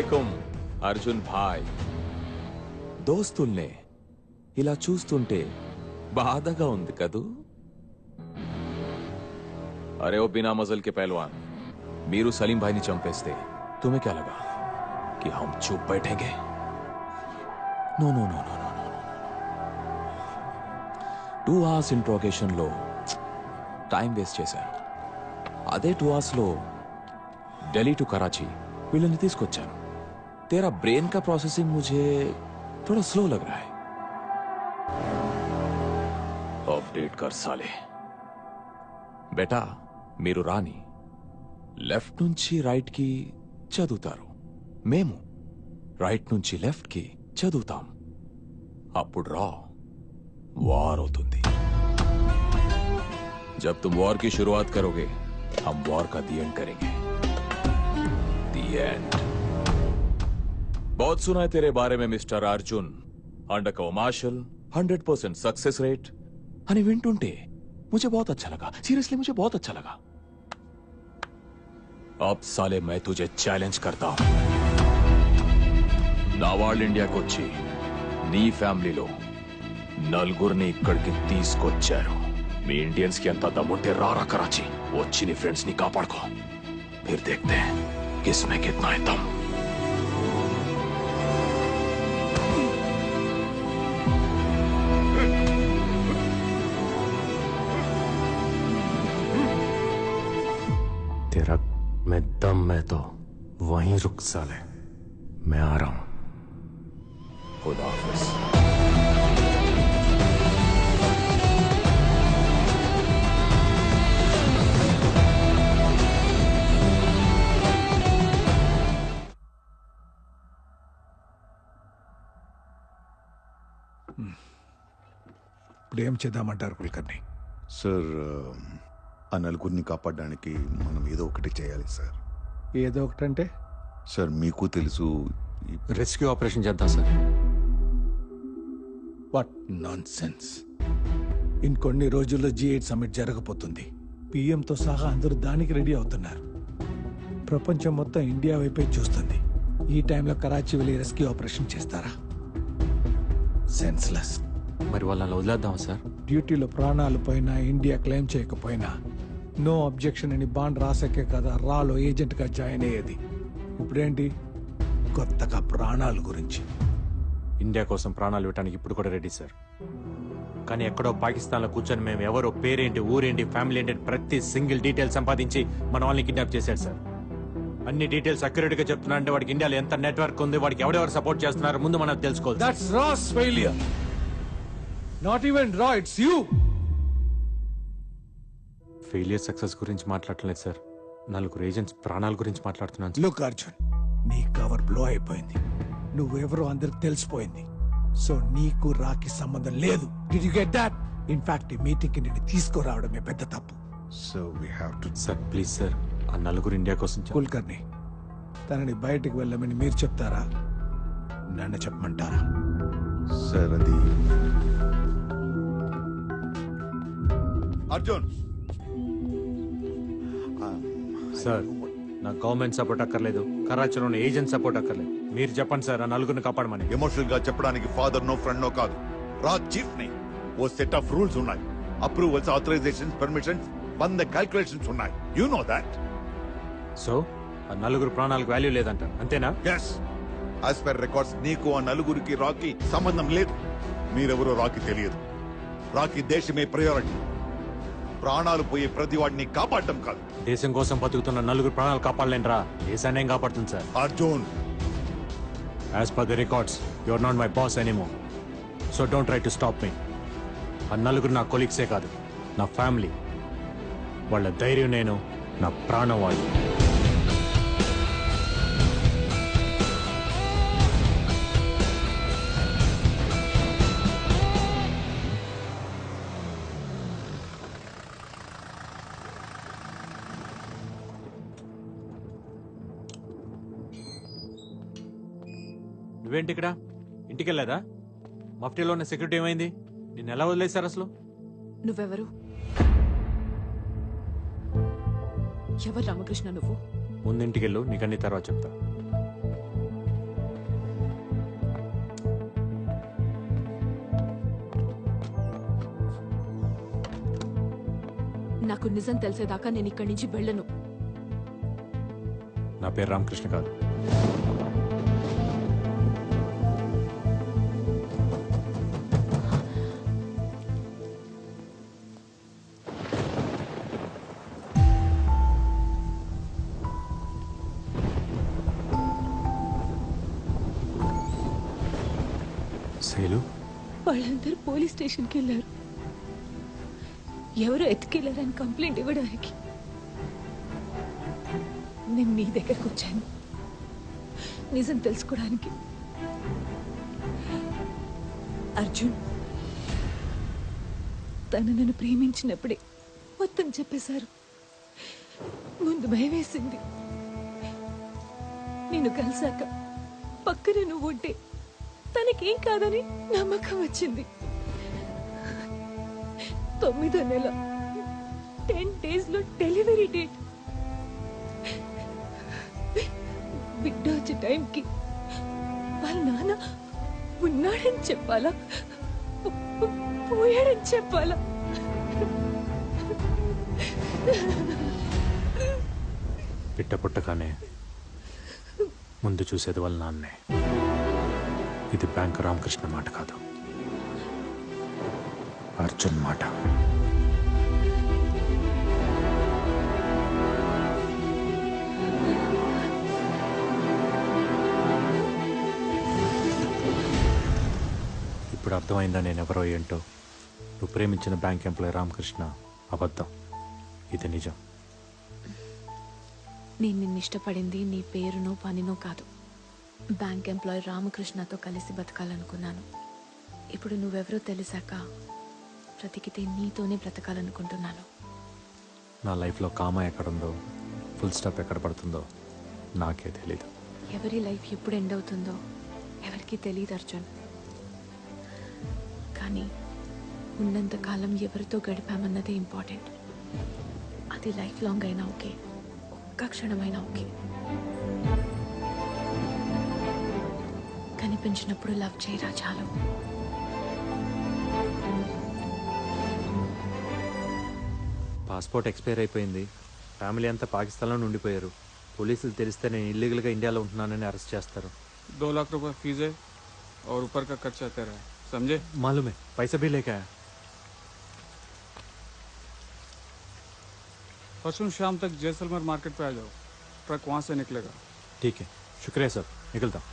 అస్సలాముఅలైకుం అర్జున్ భాయ్. దోస్తుల్నే ఇలా చూస్తుంటే బాధగా ఉంది కదూ. అరే ఓ బినా మజల్ కే పహల్వాన్, మీరు సలీం భాయ్ని చంపేస్తే तुम्हें क्या लगा कि हम चुप बैठेंगे? No no no no no no 2 hours interrogation లో టైం వేస్ట్ చేశాను. అదే 2 hours లో ఢిల్లీ టు कराची వీళ్ళని తీసుకొచ్చాను. तेरा ब्रेन का प्रोसेसिंग मुझे थोड़ा स्लो लग रहा है. अपडेट कर साले. बेटा మీరు రాని లెఫ్ట్ నుంచి రైట్ కి చదువుతారు, మేము రైట్ నుంచి లెఫ్ట్ కి చదువుతాం. అప్పుడు రా వార్ అవుతుంది. जब तुम वॉर की शुरुआत करोगे हम वॉर का दी एंड करेंगे. The end. बहुत सुना है तेरे बारे में mister Arjun. Undercover marshal, 100% success rate. అని వింటుంటే मुझे बहुत अच्छा लगा. सीरियसली मुझे बहुत अच्छा लगा. अब साले मैं तुझे चैलेंज करता हूं. నా వాళ్ళు ఇండియాకి వచ్చి నీ ఫ్యామిలీలో నలుగురిని ఇక్కడికి తీసుకొచ్చారు. మీ ఇండియన్స్ కి ఎంత దమ్ముంటే రారా कराची వచ్చి నీ ఫ్రెండ్స్ ని కాపాడుకో. फिर देखते हैं किसमें कितना है दम. तेरा मैं दम में तो वहीं रुक साले, मैं आ रहा हूं. खुदा हाफिज. ఇప్పుడు ఏం చేద్దామంటారు కుల్కర్ణి? సార్, ఆ నలుగురిని కాపాడడానికి మనం ఏదో ఒకటి చేయాలి సార్. ఏదో ఒకటంటే? సార్ మీకు తెలుసు, రెస్క్యూ ఆపరేషన్ చేద్దాం సార్. What non sense. ఇంకొన్ని రోజుల్లో G8 సమ్మిట్ జరగబోతుంది. పిఎంతో సహా అందరూ దానికి రెడీ అవుతున్నారు. ప్రపంచం మొత్తం ఇండియా వైపే చూస్తుంది. ఈ టైంలో కరాచీ వెళ్ళి రెస్క్యూ ఆపరేషన్ చేస్తారా? సెన్స్లెస్. మరి వాళ్ళని వదిలేద్దాం సార్. డ్యూటీలో ప్రాణాలు పోయినా, ఇండియా క్లెయిమ్ చేయకపోయినా నో అబ్జెక్షన్ అని బాండ్ రాసాకే కదా రాలో ఏజెంట్గా జాయిన్ అయ్యేది. ఇప్పుడేంటి కొత్తగా ప్రాణాల గురించి? ఇండియా కోసం ప్రాణాలు ఇవ్వడానికి ఇప్పుడు కూడా రెడీ సార్. కానీ ఎక్కడో పాకిస్తాన్లో కూర్చొని మేము ఎవరో పేరేంటి, ఊరేంటి, ఫ్యామిలీ ఏంటి ప్రతి సింగిల్ డీటెయిల్ సంపాదించి మన వాళ్ళని కిడ్నాప్ చేశాడు సార్. అన్ని డీటెయిల్స్ అక్యురేట్ గా చెప్తున్నా అంటే వాడికి ఇండియాలో ఎంత నెట్వర్క్ ఉంది, వాడికి ఎవరెవరు సపోర్ట్ చేస్తున్నారు ముందు మనం తెలుసుకోవాలి. That's RAW's failure. Not even రా, ఇట్స్ యూ. ఫెయిలియర్ సక్సెస్ గురించి మాట్లాడలేదు సార్, నలుగురు ఏజెంట్స్ ప్రాణాల గురించి మాట్లాడుతున్నాను. లుక్ అర్జున్, నీ కవర్ బ్లో అయిపోయింది. నువ్వెవరో అందరికి తెలిసిపోయింది. సో నీకు రాకి సంబంధం లేదు. Did you get that? In fact ఈ మీటింగ్ కి నిన్ను తీసుకురావడమే పెద్ద తప్పు. So we have to. Sir please sir, ఆ నలుగురు ఇండియా కోసం కుల్కర్ణి, తనని బయటికి వెళ్ళమని మీరు చెప్తారా, నన్ను చెప్పమంటారా? సార్ అది అర్జున్ సార్, నాకు గవర్నమెంట్ సపోర్ట్ అక్కర్లేదు, కరాచీలో ఉన్న ఏజెంట్ సపోర్ట్ అక్కర్లేదు. మీరు చెప్పండి సార్, ఆ నలుగురిని కాపాడమని. ఎమోషనల్ గా చెప్పడానికి ఫాదర్ నో ఫ్రెండ్ నో కాదు, రాజ్ చీఫ్ ని. ఓ సెట్ ఆఫ్ రూల్స్ ఉన్నాయి, అప్రూవల్స్, ఆథరైజేషన్స్, పర్మిషన్స్, 100 క్యాల్కులేషన్స్ ఉన్నాయి. You know that. సో ఆ నలుగురు ప్రాణాలకు వాల్యూ లేదంట, అంతేనా? ఎస్, యాజ్ పర్ రికార్డ్స్ నీకు ఆ నలుగురికి రాకి సంబంధం లేదు. మీరెవరో రాకి తెలియదు. రాకి దేశమే ప్రయారిటీ. ప్రాణాలు పోయే ప్రతి వాడిని కాపాడటం కాదు. దేశం కోసం బతుకుతున్న నలుగురు ప్రాణాలు కాపాడలేంట్రా, దేశాన్ని ఏం కాపాడుతుంది sir? Arjun, as per the records you are not my boss anymore. So don't try to stop me. ఆ నలుగురు నా కొలీగ్సే కాదు, నా ఫ్యామిలీ. వాళ్ళ ధైర్యం నేను, నా ప్రాణం వాళ్ళు. నువ్వేంటి ఇక్కడ? ఇంటికి వెళ్ళేదా? మఫ్టీలో ఉన్న సెక్యూరిటీ ఏమైంది? నిన్ను ఎలా వదిలేశారు అసలు? నువ్వెవరు? ఎవరు రామకృష్ణ నువ్వు? ముందింటికి వెళ్ళు, నీకన్నీ తర్వాత చెప్తా. నాకు నిజం తెలిసేదాకా నేను ఇక్కడి నుంచి వెళ్ళను. నా పేరు రామకృష్ణ కాదు. శైలు, వాళ్ళందరూ పోలీస్ స్టేషన్కి వెళ్ళారు. ఎవరు ఎత్తుకెళ్లారని కంప్లైంట్ ఇవ్వడానికి. నేను నీ దగ్గరకు వచ్చాను నిజం తెలుసుకోవడానికి. అర్జున్ తను నన్ను ప్రేమించినప్పుడే మొత్తం చెప్పేశారు. ముందు భయం వేసింది. నిన్ను కలిసాక పక్కన నువ్వు ఉంటే తనకేం కాదని నమ్మకం వచ్చింది. 9వ నెల 10 days లో డెలివరీ డేట్. బిడ్డ వచ్చే టైంకి వాళ్ళ నాన్న ఉన్నాడని చెప్పాలా, పోయాడని చెప్పాలా? బిడ్డ పుట్టగానే ముందు చూసేది వాళ్ళ నాన్నే. ఇది బ్యాంక్ రామకృష్ణ మాట కాదు, అర్జున్ మాట. ఇప్పుడు అర్థమైందా నేనెవరో ఏంటో? నువ్వు ప్రేమించిన బ్యాంక్ ఎంప్లాయీ రామకృష్ణ అబద్ధం, ఇది నిజం. నేను నిన్ను ఇష్టపడింది నీ పేరునో పనినో కాదు. బ్యాంక్ ఎంప్లాయీ రామకృష్ణతో కలిసి బతకాలనుకున్నాను. ఇప్పుడు నువ్వెవరో తెలిసాక బ్రతికితే నీతోనే బ్రతకాలనుకుంటున్నాను. నా లైఫ్లో కామా ఎక్కడుందో, ఫుల్ స్టాప్ ఎక్కడ పడుతుందో నాకే తెలీదు. ఎవరి లైఫ్ ఎప్పుడు ఎండ్ అవుతుందో ఎవరికి తెలియదు అర్జున్. కానీ ఉన్నంతకాలం ఎవరితో గడిపామన్నదే ఇంపార్టెంట్. అది లైఫ్ లాంగ్ అయినా ఓకే, ఒక్క క్షణమైనా ఓకే. కనిపించినప్పుడు లవ్ చేయరా చాలు. పాస్పోర్ట్ ఎక్స్పైర్ అయిపోయింది. ఫ్యామిలీ అంతా పాకిస్తాన్లో ఉండిపోయారు. పోలీసులు తెలిస్తే నేను ఇల్లీగల్గా ఇండియాలో ఉంటున్నానని అరెస్ట్ చేస్తారు. 2 लाख रुपए फीस है और ऊपर का खर्चा तेरा है, समझे? मालूम है, पैसा भी लेके आया. परसों शाम तक जैसलमेर मार्केट पे आ जाओ, ट्रक वहाँ से निकलेगा. ठीक है, शुक्रिया सर, निकलता हूँ.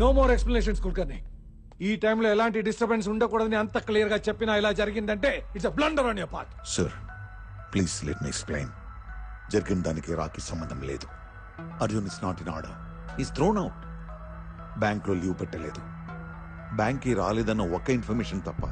No more explanations Kulkarni. ఈ టైంలో ఎలాంటి డిస్టర్బెన్స్ ఉండకూడదని అంత క్లియర్ గా చెప్పినా ఇలా జరిగిందంటే it's a blunder on your part. Sir please let me explain. జరిగిన దానికి రాకి సంబంధం లేదు. Arjun is not in order, is throne out. Bank లో లీవ్ పెట్టలేదు. బ్యాంక్ కి రాలేదన్న ఒక్క ఇన్ఫర్మేషన్ తప్ప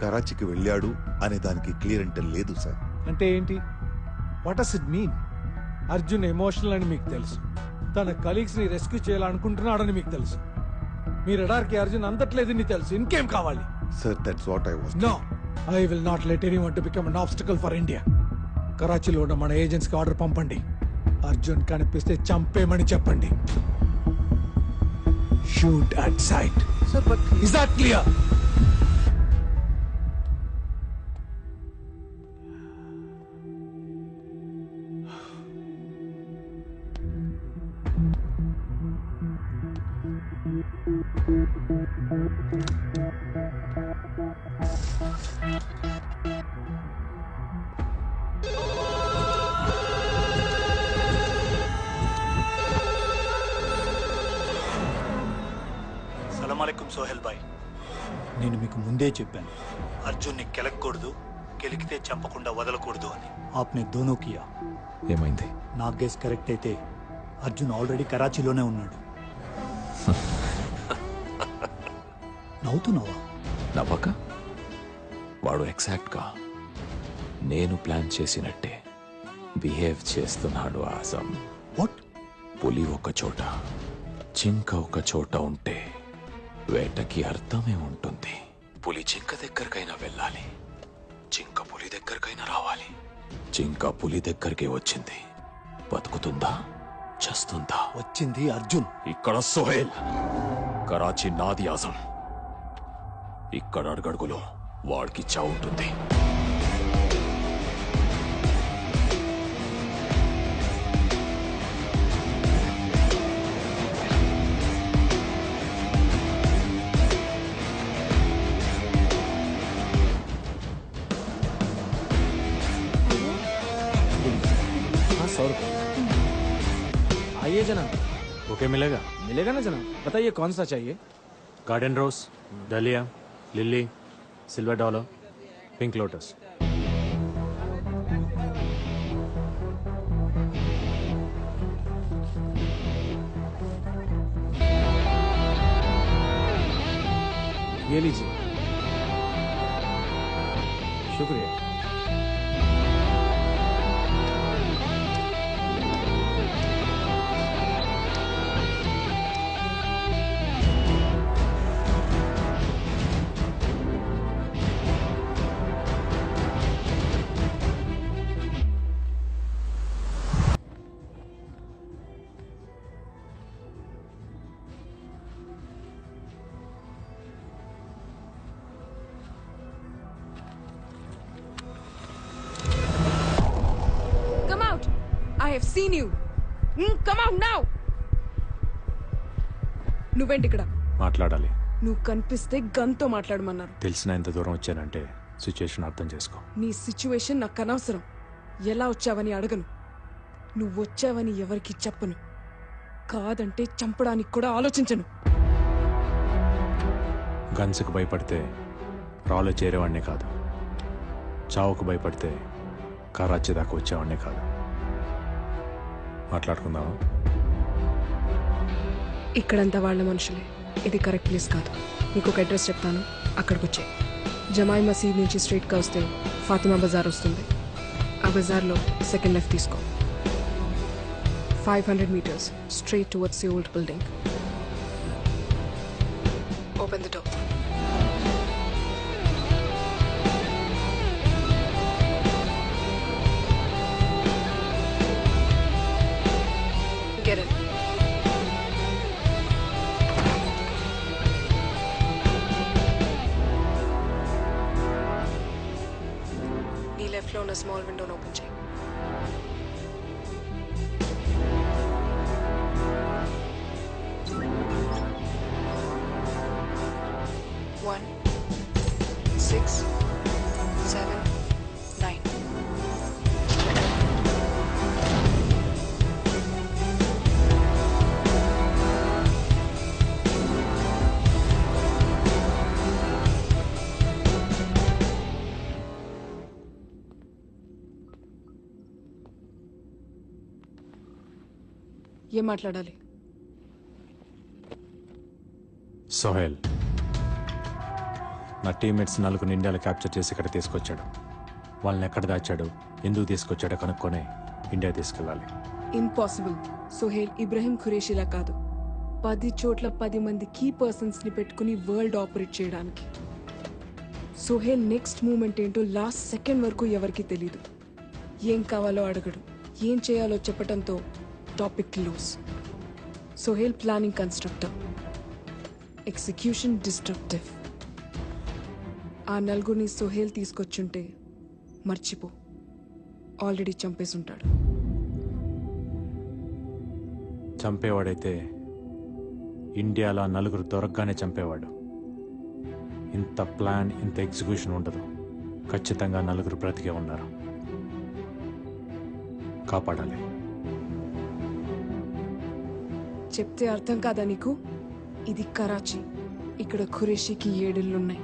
కరాచీకి వెళ్ళాడు అనే దానికి క్లియర్ అంటే లేదు సార్. అంటే ఏంటి? What does it mean? Arjun emotional అని మీకు తెలుసు, తన కలీగ్స్ ని రెస్క్యూ చేయాలనుకుంటున్నాడని మీకు తెలుసు. మీ రడార్కి అర్జున్ అందట్లేదని తెలుసు. ఇంకేం కావాలి? Sir that's what I was. No, I will not let anyone to become an obstacle for India. కరాచీలో ఉన్న మన ఏజెంట్స్ కి ఆర్డర్ పంపండి. అర్జున్ కనిపిస్తే చంపేమని చెప్పండి. Shoot at sight. Is that clear? साला సలామలైకుం సోహెల్ భాయ్. నేను మీకు ముందే చెప్పాను, అర్జున్ని కెలకూడదు, కెలికితే చంపకుండా వదలకూడదు అని. ఆప్నే దోనో కియా. ఏమైంది? నా గెస్ కరెక్ట్ అయితే అర్జున్ ఆల్రెడీ కరాచీలోనే ఉన్నాడు. నవ్వుతున్నావా? నవ్వక? వాడు ఎగ్జాక్ట్గా నేను ప్లాన్ చేసినట్టే బిహేవ్ చేస్తున్నాడు ఆజం. వాట్? పులి ఒక చోట, జింక ఒక చోట ఉంటే వేటకి అర్థమే ఉంటుంది. పులి జింక దగ్గరకైనా వెళ్ళాలి, జింక పులి దగ్గరకైనా రావాలి. జింక పులి దగ్గరికి వచ్చింది, బతుకుతుందా చస్తుందా? వచ్చింది అర్జున్. ఇక్కడ సోహెల్, కరాచీ నాది ఆజం. ఇక్కడ అడుగడుగులో వాడికి చావు ఉంటుంది. आइए जनाब. ఓకే మిలేగా? मिलेगा ना जनाब? बताइए कौन सा चाहिए? गार्डन रोज, डलिया, lily, silver dollar, pink lotus. ये लीजिए. शुक्रिया. Come out! I have seen you. Come out now! నువ్వేంటి ఇక్కడ? మాట్లాడాలి. నువ్వు కనిపిస్తే గన్తో మాట్లాడమన్నారు. తెలిసిన ఎంత దూరం వచ్చానంటే సిచ్యుయేషన్ అర్థం చేసుకో. నీ సిచ్యువేషన్ నాకు అనవసరం. ఎలా వచ్చావని అడగను, నువ్వు వచ్చావని ఎవరికి చెప్పను. కాదంటే చంపడానికి కూడా ఆలోచించను. గన్స్కి భయపడితే రాలో చేరేవాడినే కాదు, చావుకు భయపడితే కరాచీ దాకా వచ్చేవాడినే కాదు. మాట్లాడుకుందామా? ఇక్కడంతా వాళ్ళ మనుషులే. ఇది కరెక్ట్ ప్లేస్ కాదు. నీకు ఒక అడ్రస్ చెప్తాను, అక్కడికి వచ్చే. జమాయి మసీద్ నుంచి స్ట్రైట్గా వస్తే ఫాతిమా బజార్ వస్తుంది. ఆ బజార్లో సెకండ్ లెఫ్ట్ తీసుకో. 500 meters straight towards the old building. Open the door. Get in. నీ లెఫ్ట్ లో ఉన్న స్మాల్ విండోని ఓపెన్ చేయి. One, 6, 7, 9. ఏం మాట్లాడాలి? సోహెల్ నా టీమ్మేట్స్ 4 ఇండియాలో క్యాప్చర్ చేసి ఇక్కడ తీసుకొచ్చాడు. వాళ్ళని ఎక్కడ దాచాడు, ఎందుకు తీసుకొచ్చాడో కనుక్కొని ఇండియా తీసుకెళ్ళాలి. ఇంపాసిబుల్. సోహెల్ ఇబ్రహీం ఖురేషిలా కాదు. 10 చోట్ల 10 మంది కీ పర్సన్స్ ని పెట్టుకుని వరల్డ్ ఆపరేట్ చేయడానికి. సోహెల్ నెక్స్ట్ మూమెంట్ ఏంటో లాస్ట్ సెకండ్ వరకు ఎవరికి తెలీదు. ఏం కావాలో అడగడు, ఏం చేయాలో చెప్పడంతో topic close. Sohail planning constructor, execution destructive. ఆ నలుగురిని సోహెల్ తీసుకొచ్చుంటే మర్చిపో, ఆల్రెడీ చంపేసుంటాడు. చంపేవాడైతే ఇండియాలో 4 దొరకగానే చంపేవాడు. ఇంత ప్లాన్, ఇంత ఎగ్జిక్యూషన్ ఉండదు. ఖచ్చితంగా 4 బ్రతికే ఉన్నారు. కాపాడాలి. చెప్తే అర్థం కాదా నీకు? ఇది కరాచీ, ఇక్కడ ఖురేషీకి 7 ఇళ్ళున్నాయి.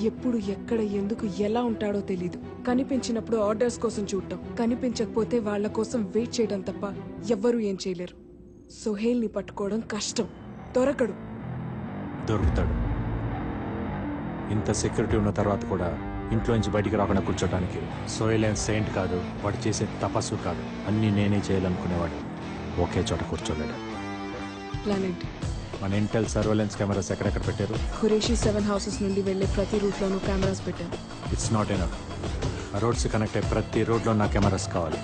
ఎప్పుడు ఎక్కడ ఎందుకు ఎలా ఉంటాడో తెలీదు. కనిపించినప్పుడు ఆర్డర్స్ కోసం చూడటం, కనిపించకపోతే వాళ్ళ కోసం వెయిట్ చేయడం తప్ప ఎవ్వరూ ఏం చేయలేరు. సోహేల్ని పట్టుకోవడం కష్టం. దొరకడు. దొరుకుతాడు. ఇంత సెక్యూరిటీ ఉన్న తర్వాత కూడా ఇంట్లో నుంచి బయటికి రాకుండా కూర్చోడానికి సోహెల్ ఏం సెయింట్ కాదు, వాడు చేసే తపస్సు కాదు. అన్నీ నేనే చేయాలనుకునేవాడు. ఒకే చోట కూర్చోలేడు. ప్లాన్ ఏంటి? మన ఇంటెల్ సర్వేలెన్స్ కెమెరాస్ ఎక్కడెక్కడ పెట్టారు? ఖురేషీ 7 హౌసెస్ నుండి వెళ్లే ప్రతి రూట్లోనూ కెమెరాస్ పెట్టాను. It's not enough. ఆ రోడ్స్ కనెక్ట్ అయ్యే ప్రతి రోడ్లో నా కెమెరాస్ కావాలి.